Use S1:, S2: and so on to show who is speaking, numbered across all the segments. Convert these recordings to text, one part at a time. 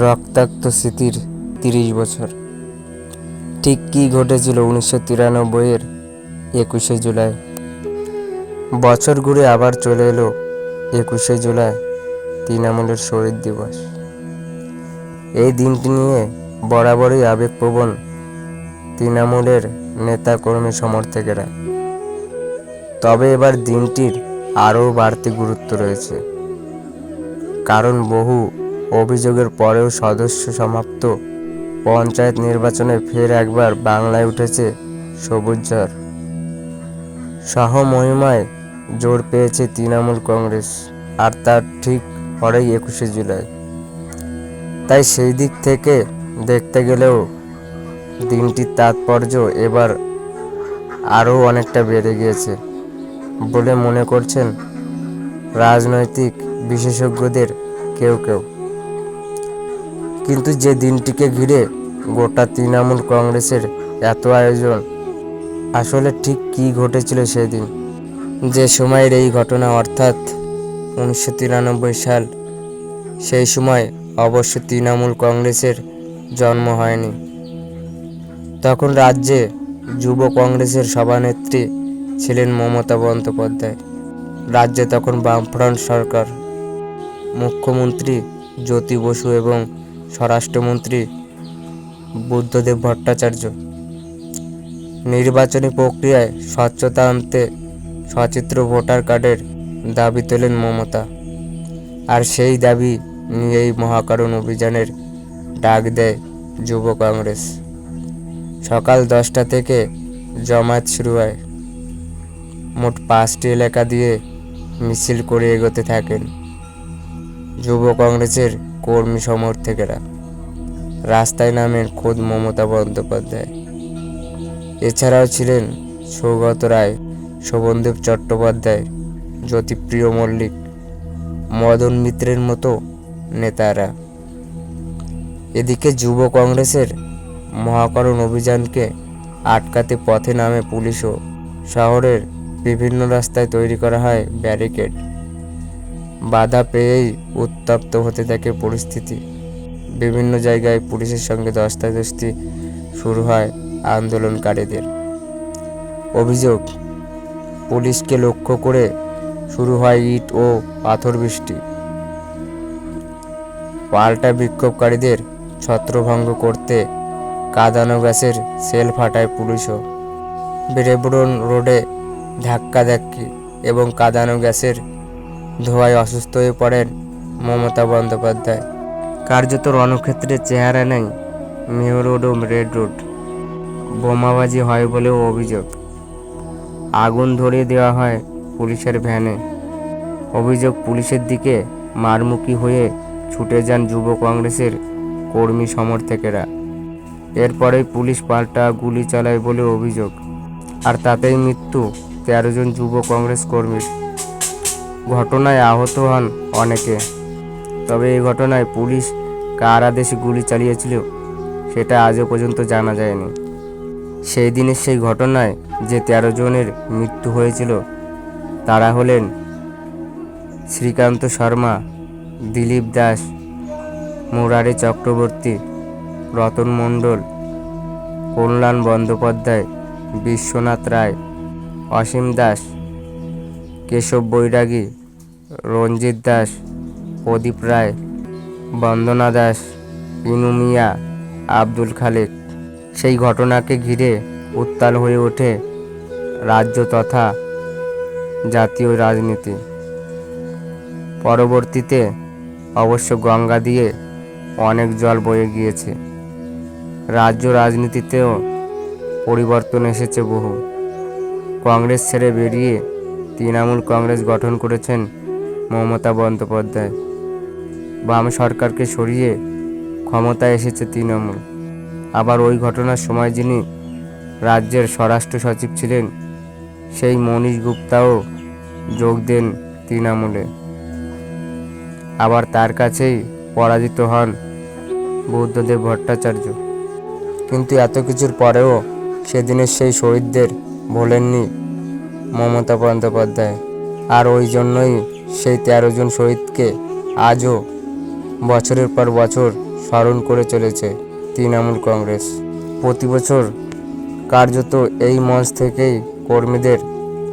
S1: রক্তাক্ত স্মৃতির ৩০ বছর। ঠিক কী ঘটেছিল ১৯৯৩-এর ২১শে জুলাই? বছর ঘুরে আবার চলে এলো ২১শে জুলাই, তৃণমূলের শহীদ দিবস। এই দিনটি নিয়ে বরাবরই আবেগপ্রবণ তৃণমূলের নেতা কর্মী সমর্থকেরা। তবে এবার দিনটির আরও বাড়তি গুরুত্ব রয়েছে, কারণ বহু অভিযোগের পরেও সদস্য সমাপ্ত পঞ্চায়েত নির্বাচনে ফের একবার বাংলায় উঠেছে সবুজ ঝড়। সহমহিমায় জোর পেয়েছে তৃণমূল কংগ্রেস, আর তার ঠিক পরেই ২১শে জুলাই। তাই সেই দিক থেকে দেখতে গেলেও দিনটির তাৎপর্য এবার আরও অনেকটা বেড়ে গিয়েছে বলে মনে করছেন রাজনৈতিক বিশেষজ্ঞদের কেউ কেউ। কিন্তু যে দিনটিকে ঘিরে গোটা তৃণমূল কংগ্রেসের এত আয়োজন, আসলে ঠিক কী ঘটেছিল সেদিন? যে সময়ের এই ঘটনা, অর্থাৎ ১৯৯৩ সাল, সেই সময় অবশ্য তৃণমূল কংগ্রেসের জন্ম হয়নি। তখন রাজ্যে যুব কংগ্রেসের সভানেত্রী ছিলেন মমতা বন্দ্যোপাধ্যায়। রাজ্যে তখন বামফ্রন্ট সরকার। মুখ্যমন্ত্রী জ্যোতি বসু এবং স্বরাষ্ট্রমন্ত্রী বুদ্ধদেব ভট্টাচার্য। নির্বাচনী প্রক্রিয়ায় স্বচ্ছতা আনতে সচিত্র ভোটার কার্ডের দাবি তোলেন মমতা, আর সেই দাবি নিয়েই মহাকারণ অভিযানের ডাক দেয় যুব কংগ্রেস। সকাল ১০টা থেকে জমায়েত শুরু হয়। মোট ৫টি এলাকা দিয়ে মিছিল করে এগোতে থাকেন যুব কংগ্রেসের কর্মী সমর্থকেরা। রাস্তায় নামেন খোদ মমতা বন্দ্যোপাধ্যায়। এছাড়াও ছিলেন সৌগত রায়, শোভনদেব চট্টোপাধ্যায়, জ্যোতিপ্রিয় মল্লিক, মদন মিত্রের মতো নেতারা। এদিকে যুব কংগ্রেসের মহাকরণ অভিযানকে আটকাতে পথে নামে পুলিশও। শহরের বিভিন্ন রাস্তায় তৈরি করা হয় ব্যারিকেড। বাধা পেয়েই উত্তপ্ত হতে থাকে পরিস্থিতি। বিভিন্ন জায়গায় পুলিশের সঙ্গে ধস্তাধস্তি শুরু হয় আন্দোলনকারীদের। অভিযোগ, পুলিশকে লক্ষ্য করে শুরু হয় ইট ও পাথর বৃষ্টি। পাল্টা বিক্ষোভকারীদের ছত্রভঙ্গ করতে কাঁদানো গ্যাসের সেল ফাটায় পুলিশও। ব্রেবোর্ন রোডে ধাক্কাধাক্কি এবং কাঁদানো গ্যাসের ধোঁয়ায় অসুস্থ হয়ে পড়েন মমতা বন্দ্যোপাধ্যায়। কার্যত রণক্ষেত্রের চেহারা নেই মেয়র রোড ও রেড রোড। বোমাবাজি হয় বলেও অভিযোগ। আগুন ধরিয়ে দেওয়া হয় পুলিশের ভ্যানে। অভিযোগ, পুলিশের দিকে মারমুখী হয়ে ছুটে যান যুব কংগ্রেসের কর্মী সমর্থকেরা। এরপরেই পুলিশ পাল্টা গুলি চালায় বলে অভিযোগ, আর তাতেই মৃত্যু ১৩ জন যুব কংগ্রেস কর্মীর। ঘটনায় আহত হন অনেকে। তবে এই ঘটনায় পুলিশ কার আদেশে গুলি চালিয়েছিল সেটা আজও পর্যন্ত জানা যায়নি। সেই দিনের সেই ঘটনায় যে ১৩ জনের মৃত্যু হয়েছিল তারা হলেন শ্রীকান্ত শর্মা, দিলীপ দাস, মুরারি চক্রবর্তী, রতন মণ্ডল, কল্যাণ বন্দ্যোপাধ্যায়, বিশ্বনাথ রায়, অসীম দাস, কেশব বৈরাগী, রঞ্জিত দাস, প্রদীপ রায়, বন্দনা দাস, ইনু মিয়া, আব্দুল খালেক। সেই ঘটনাকে ঘিরে উত্তাল হয়ে ওঠে রাজ্য তথা জাতীয় রাজনীতি। পরবর্তীতে অবশ্য গঙ্গা দিয়ে অনেক জল বয়ে গিয়েছে। রাজ্য রাজনীতিতেও পরিবর্তন এসেছে বহু। কংগ্রেস ছেড়ে বেরিয়ে তৃণমূল কংগ্রেস গঠন করেছেন মমতা বন্দ্যোপাধ্যায়। বাম সরকারকে সরিয়ে ক্ষমতায় এসেছে তৃণমূল। আবার ওই ঘটনার সময় যিনি রাজ্যের স্বরাষ্ট্র সচিব ছিলেন, সেই মনীশ গুপ্তাও যোগ দেন তৃণমূলে। আবার তার কাছেই পরাজিত হন বুদ্ধদেব ভট্টাচার্য। কিন্তু এত কিছুর পরেও সেদিনের সেই শহীদদের ভোলেননি মমতা বন্দ্যোপাধ্যায়। আর ওই জন্যই সেই ১৩ জন শহীদকে আজও বছরের পর বছর স্মরণ করে চলেছে তৃণমূল কংগ্রেস। প্রতি বছর কার্যত এই মঞ্চ থেকেই কর্মীদের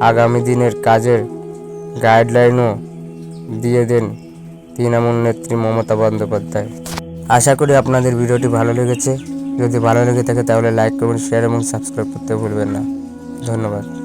S1: আগামী দিনের কাজের গাইডলাইনও দিয়ে দেন তৃণমূল নেত্রী মমতা বন্দ্যোপাধ্যায়। আশা করি আপনাদের ভিডিওটি ভালো লেগেছে। যদি ভালো লেগে থাকে তাহলে লাইক, কমেন্ট, শেয়ার এবং সাবস্ক্রাইব করতে ভুলবেন না। ধন্যবাদ।